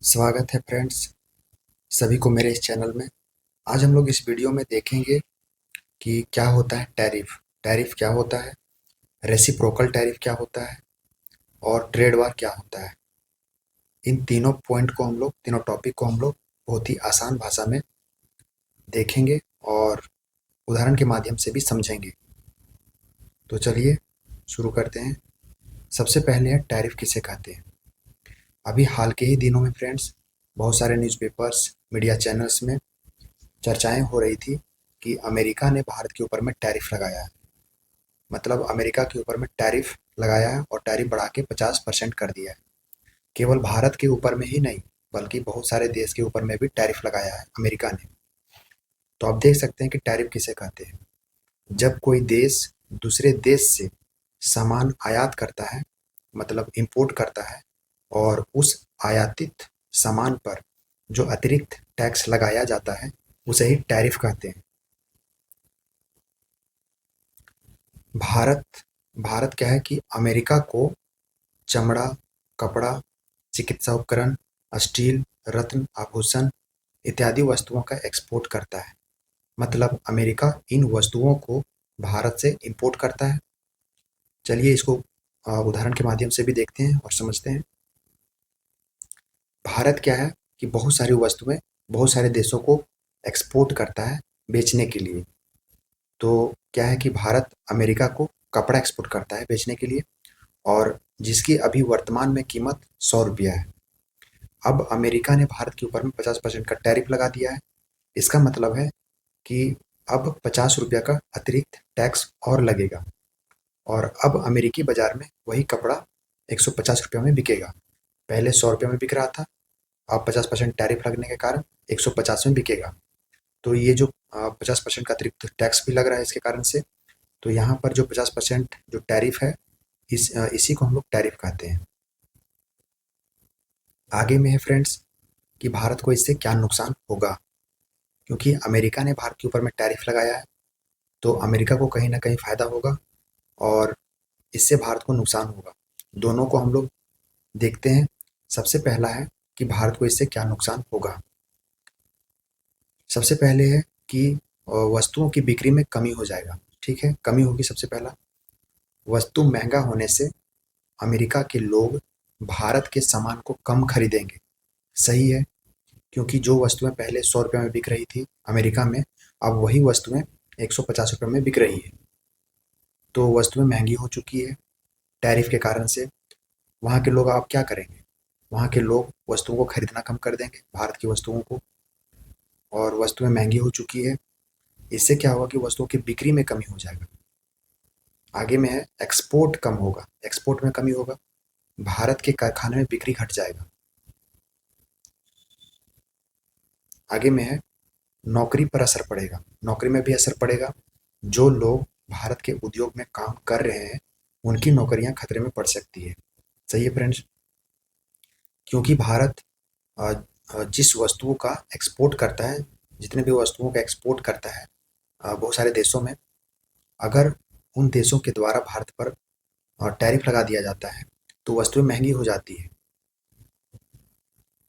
स्वागत है फ्रेंड्स सभी को मेरे इस चैनल में। आज हम लोग इस वीडियो में देखेंगे कि क्या होता है टैरिफ। टैरिफ क्या होता है, रेसिप्रोकल टैरिफ क्या होता है और ट्रेड वार क्या होता है। इन तीनों टॉपिक को हम लोग बहुत ही आसान भाषा में देखेंगे और उदाहरण के माध्यम से भी समझेंगे। तो चलिए शुरू करते हैं। सबसे पहले है टैरिफ किसे कहते हैं। अभी हाल के ही दिनों में फ्रेंड्स बहुत सारे न्यूज़पेपर्स, मीडिया चैनल्स में चर्चाएं हो रही थी कि अमेरिका ने भारत के ऊपर में टैरिफ लगाया है। मतलब अमेरिका के ऊपर में टैरिफ लगाया है और टैरिफ बढ़ा के 50% कर दिया है। केवल भारत के ऊपर में ही नहीं बल्कि बहुत सारे देश के ऊपर में भी टैरिफ लगाया है अमेरिका ने। तो आप देख सकते हैं कि टैरिफ किसे कहते हैं। जब कोई देश दूसरे देश से सामान आयात करता है, मतलब इंपोर्ट करता है, और उस आयातित सामान पर जो अतिरिक्त टैक्स लगाया जाता है उसे ही टैरिफ कहते हैं। भारत भारत क्या है कि अमेरिका को चमड़ा, कपड़ा, चिकित्सा उपकरण, स्टील, रत्न, आभूषण इत्यादि वस्तुओं का एक्सपोर्ट करता है। मतलब अमेरिका इन वस्तुओं को भारत से इंपोर्ट करता है। चलिए इसको उदाहरण के माध्यम से भी देखते हैं और समझते हैं। भारत क्या है कि बहुत सारी वस्तुएं बहुत सारे देशों को एक्सपोर्ट करता है बेचने के लिए। तो क्या है कि भारत अमेरिका को कपड़ा एक्सपोर्ट करता है बेचने के लिए, और जिसकी अभी वर्तमान में कीमत 100 रुपया है। अब अमेरिका ने भारत के ऊपर में 50% का टैरिफ लगा दिया है। इसका मतलब है कि अब 50 रुपया का अतिरिक्त टैक्स और लगेगा, और अब अमेरिकी बाजार में वही कपड़ा 150 रुपया में बिकेगा। पहले 100 रुपया में बिक रहा था, अब 50% टैरिफ लगने के कारण 150 में बिकेगा। तो ये जो 50% का अतिरिक्त टैक्स भी लग रहा है इसके कारण से, तो यहाँ पर जो 50% जो टैरिफ है इसी को हम लोग टैरिफ कहते हैं। आगे में है फ्रेंड्स कि भारत को इससे क्या नुकसान होगा। क्योंकि अमेरिका ने भारत के ऊपर में टैरिफ लगाया है तो अमेरिका को कहीं ना कहीं फ़ायदा होगा और इससे भारत को नुकसान होगा। दोनों को हम लोग देखते हैं। सबसे पहला है कि भारत को इससे क्या नुकसान होगा। सबसे पहले है कि वस्तुओं की बिक्री में कमी हो जाएगा। ठीक है, कमी होगी। सबसे पहला, वस्तु महंगा होने से अमेरिका के लोग भारत के सामान को कम खरीदेंगे। सही है, क्योंकि जो वस्तुएं पहले 100 रुपये में बिक रही थी अमेरिका में, अब वही वस्तुएं 150 रुपये में बिक रही है। तो वस्तुएं महंगी हो चुकी है टैरिफ के कारण से। वहाँ के लोग अब क्या करेंगे, वहाँ के लोग वस्तुओं को खरीदना कम कर देंगे, भारत की वस्तुओं को, और वस्तुएं महंगी हो चुकी है। इससे क्या होगा कि वस्तुओं की बिक्री में कमी हो जाएगा। आगे में है एक्सपोर्ट कम होगा, एक्सपोर्ट में कमी होगा, भारत के कारखाने में बिक्री घट जाएगा। आगे में है नौकरी पर असर पड़ेगा, नौकरी में भी असर पड़ेगा। जो लोग भारत के उद्योग में काम कर रहे हैं उनकी नौकरियां खतरे में पड़ सकती है। सही है फ्रेंड्स, क्योंकि भारत अ, जिस वस्तुओं का एक्सपोर्ट करता है, जितने भी वस्तुओं का एक्सपोर्ट करता है बहुत सारे देशों में, अगर उन देशों के द्वारा भारत पर टैरिफ लगा दिया जाता है तो वस्तुएं महंगी हो जाती है।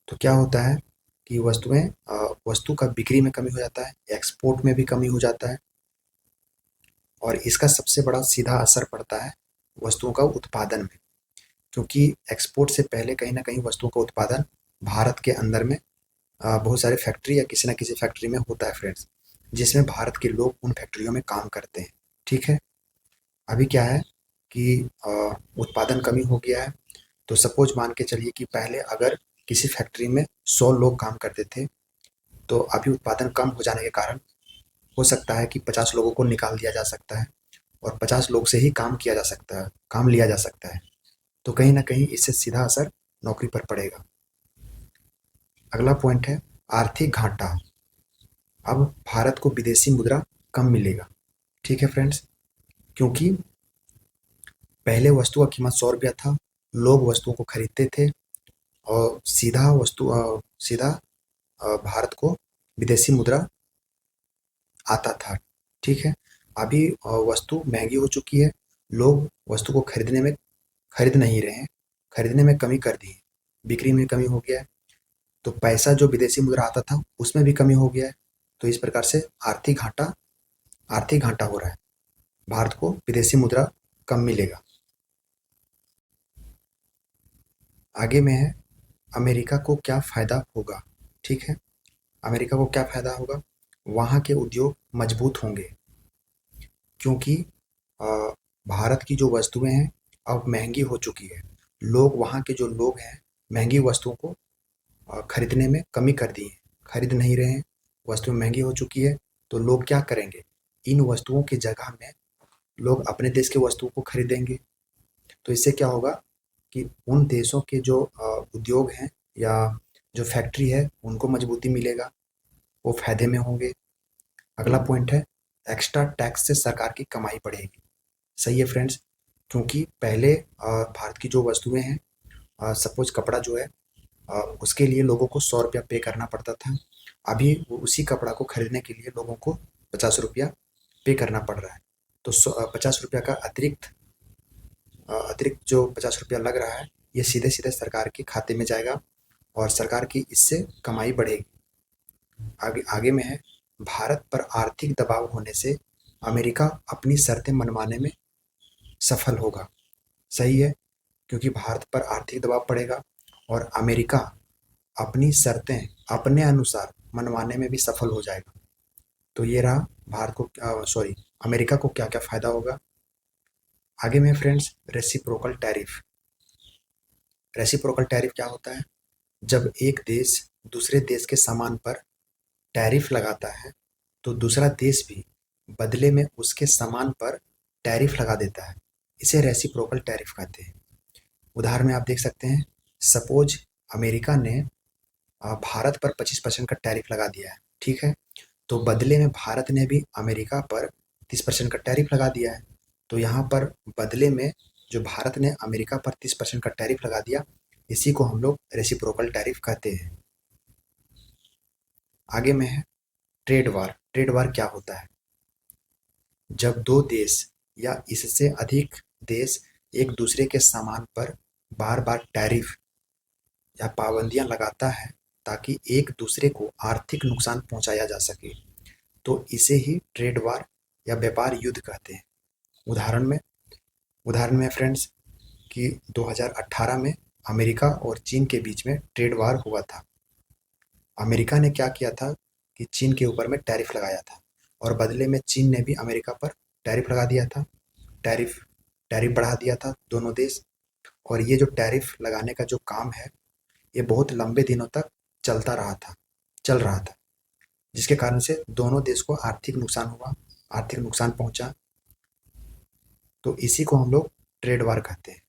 तो क्या होता है कि वस्तु का बिक्री में कमी हो जाता है, एक्सपोर्ट में भी कमी हो जाता है, और इसका सबसे बड़ा सीधा असर पड़ता है वस्तुओं का उत्पादन में। क्योंकि एक्सपोर्ट से पहले कहीं ना कहीं वस्तुओं का उत्पादन भारत के अंदर में बहुत सारे फैक्ट्री या किसी न किसी फैक्ट्री में होता है फ्रेंड्स, जिसमें भारत के लोग उन फैक्ट्रियों में काम करते हैं। ठीक है, अभी क्या है कि उत्पादन कमी हो गया है। तो सपोज मान के चलिए कि पहले अगर किसी फैक्ट्री में 100 लोग काम करते थे, तो अभी उत्पादन कम हो जाने के कारण हो सकता है कि 50 लोगों को निकाल दिया जा सकता है और 50 लोग से ही काम किया जा सकता है, काम लिया जा सकता है। तो कहीं ना कहीं इससे सीधा असर नौकरी पर पड़ेगा। अगला पॉइंट है आर्थिक घाटा। अब भारत को विदेशी मुद्रा कम मिलेगा। ठीक है फ्रेंड्स, क्योंकि पहले वस्तु का कीमत 100 रुपया था, लोग वस्तुओं को खरीदते थे और सीधा भारत को विदेशी मुद्रा आता था। ठीक है, अभी वस्तु महंगी हो चुकी है, लोग वस्तु को खरीद नहीं रहे हैं, खरीदने में कमी कर दी है, बिक्री में कमी हो गया है। तो पैसा जो विदेशी मुद्रा आता था उसमें भी कमी हो गया है। तो इस प्रकार से आर्थिक घाटा हो रहा है। भारत को विदेशी मुद्रा कम मिलेगा। आगे में है अमेरिका को क्या फ़ायदा होगा। ठीक है, अमेरिका को क्या फ़ायदा होगा? वहाँ के उद्योग मजबूत होंगे, क्योंकि अ, भारत की जो वस्तुएं हैं अब महंगी हो चुकी है। वहाँ के जो लोग हैं महंगी वस्तुओं को खरीदने में कमी कर दी है, खरीद नहीं रहे हैं। वस्तुएं महंगी हो चुकी है, तो लोग क्या करेंगे? इन वस्तुओं की जगह में लोग अपने देश की वस्तुओं को खरीदेंगे। तो इससे क्या होगा कि उन देशों के जो उद्योग हैं या जो फैक्ट्री है उनको मजबूती मिलेगा, वो फायदे में होंगे। अगला पॉइंट है एक्स्ट्रा टैक्स से सरकार की कमाई बढ़ेगी। सही है फ्रेंड्स, क्योंकि पहले भारत की जो वस्तुएं हैं, सपोज कपड़ा जो है, उसके लिए लोगों को 100 रुपया पे करना पड़ता था। अभी उसी कपड़ा को खरीदने के लिए लोगों को 50 रुपया पे करना पड़ रहा है। तो 50 रुपया का अतिरिक्त जो 50 रुपया लग रहा है, ये सीधे सीधे सरकार के खाते में जाएगा और सरकार की इससे कमाई बढ़ेगी। आगे आगे में है भारत पर आर्थिक दबाव होने से अमेरिका अपनी शर्तें मनवाने में सफल होगा। सही है, क्योंकि भारत पर आर्थिक दबाव पड़ेगा और अमेरिका अपनी शर्तें अपने अनुसार मनवाने में भी सफल हो जाएगा। तो ये रहा भारत को अमेरिका को क्या क्या फायदा होगा। आगे में friends reciprocal tariff. Reciprocal tariff क्या होता है? जब एक देश दूसरे देश के सामान पर टैरिफ लगाता है तो दूसरा देश भी बदले में उसके सामान पर टैरिफ लगा देता है। इसे रेसिप्रोकल टैरिफ कहते हैं। उदाहरण में आप देख सकते हैं, सपोज अमेरिका ने भारत पर 25% का टैरिफ लगा दिया है। ठीक है, तो बदले में भारत ने भी अमेरिका पर 30% का टैरिफ लगा दिया है। तो यहाँ पर बदले में जो भारत ने अमेरिका पर 30% का टैरिफ लगा दिया, इसी को हम लोग रेसिप्रोकल टैरिफ कहते हैं। आगे में है ट्रेड वार। ट्रेड वार क्या होता है? जब दो देश या इससे अधिक देश एक दूसरे के सामान पर बार बार टैरिफ या पाबंदियां लगाता है ताकि एक दूसरे को आर्थिक नुकसान पहुंचाया जा सके, तो इसे ही ट्रेड वार या व्यापार युद्ध कहते हैं। उदाहरण में फ्रेंड्स कि 2018 में अमेरिका और चीन के बीच में ट्रेड वार हुआ था। अमेरिका ने क्या किया था कि चीन के ऊपर में टैरिफ लगाया था और बदले में चीन ने भी अमेरिका पर टैरिफ लगा दिया था। टैरिफ टैरिफ बढ़ा दिया था दोनों देश। और ये जो टैरिफ लगाने का जो काम है, ये बहुत लंबे दिनों तक चल रहा था, जिसके कारण से दोनों देश को आर्थिक नुकसान हुआ, आर्थिक नुकसान पहुंचा। तो इसी को हम लोग ट्रेड वार कहते हैं।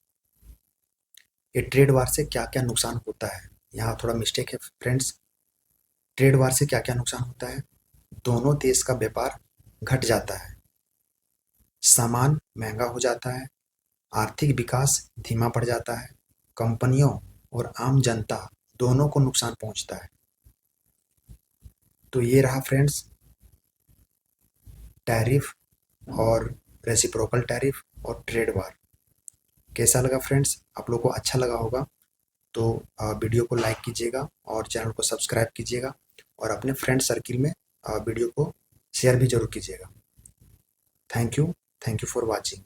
ये ट्रेड वार से क्या क्या नुकसान होता है, यहाँ थोड़ा मिस्टेक है फ्रेंड्स। ट्रेड वार से क्या क्या नुकसान होता है? दोनों देश का व्यापार घट जाता है, सामान महंगा हो जाता है, आर्थिक विकास धीमा पड़ जाता है, कंपनियों और आम जनता दोनों को नुकसान पहुंचता है। तो ये रहा फ्रेंड्स टैरिफ और रेसिप्रोकल टैरिफ और ट्रेड वार। कैसा लगा फ्रेंड्स? आप लोग को अच्छा लगा होगा तो वीडियो को लाइक कीजिएगा और चैनल को सब्सक्राइब कीजिएगा और अपने फ्रेंड सर्किल में वीडियो को शेयर भी जरूर कीजिएगा। Thank you for watching.